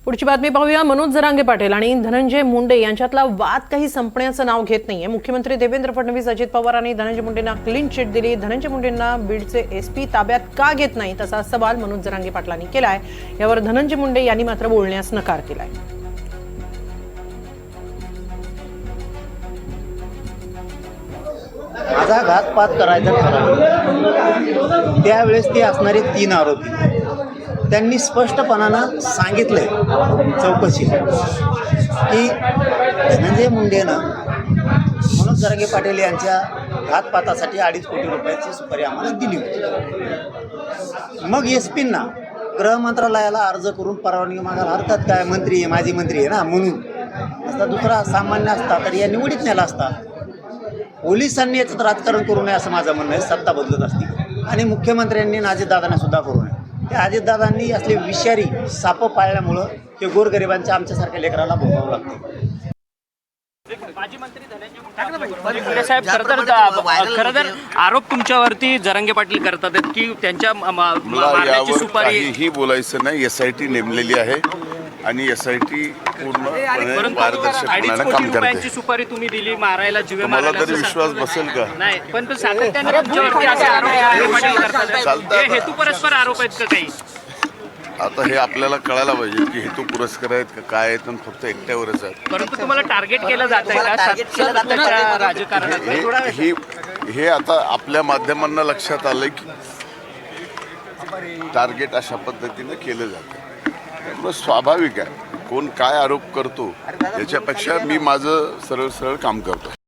पुढची बातमी पाहूया। मनोज जरांगे पाटील आणि धनंजय मुंडे यांच्यातला वाद काही संपण्याचं नाव घेत नाहीये। मुख्यमंत्री देवेंद्र फडणवीस, अजित पवार आणि धनंजय मुंडेंना क्लीन चिट दिली। धनंजय मुंडेंना बीडचे एसपी ताब्यात का घेत नाही तसा सवाल मनोज जरांगे पाटलांनी केलाय। यावर धनंजय मुंडे यांनी मात्र बोलण्यास नकार केलाय। माझा घातपात करायचा ठरवलं त्यावेळेस ते असणारे 3 आरोपी त्यांनी स्पष्टपणानं सांगितलंय चौकशीत की धनंजय मुंडेनं मनोज जरांगे पाटील यांच्या घातपातासाठी 2.5 कोटी रुपयाची सुपारी आम्हाला दिली होती। मग एसपींना गृह मंत्रालयाला अर्ज करून परवानगी मागायला हरकत काय? मंत्री आहे, माजी मंत्री आहे ना म्हणून। असता दुसरा सामान्य असता तर या निवडीत नेला असता। पोलिसांनी याचं राजकारण करू नये असं माझं म्हणणं आहे। सत्ता बदलत असते आणि मुख्यमंत्र्यांनी आणि अजितदादांना सुद्धा करू नये। त्या अजितदादांनी असले विषारी साप पाळल्यामुळं हे गोरगरिबांच्या आमच्यासारख्या लेकराला भोगावं लागतं। माजी मंत्री धनंजय मुंडे साहेब, खरं तर आरोप तुमच्यावरती जरांगे पाटील करतात की त्यांच्या मारण्याची सुपारी काहीही बोलायचं नाही। SIT नेमलेली आहे आणि SIT पूर्ण पारदर्शकपणाने काम करते। सुपारी तुम्ही दिली मारायला, जीवे मला मारायला, तरी विश्वास बसेल का? नाही, पण सातत्याने तुमच्यावरती असे आरोप जरांगे पाटील करतात। हे हेतू परस्पर आरोप आहेत का काही? आता हे आपल्याला कळायला पाहिजे की हेतू पुरस्कार आहेत का काय आहेत आणि फक्त एकट्यावरच आहेत। परंतु तुम्हाला टार्गेट केलं जात आहे का राजकारणात? हे आता आपल्या माध्यमांना लक्षात आलं की टार्गेट अशा पद्धतीने केलं जातं। त्यामुळे स्वाभाविक आहे कोण काय आरोप करतो याच्यापेक्षा मी माझं सरळ सरळ काम करतो।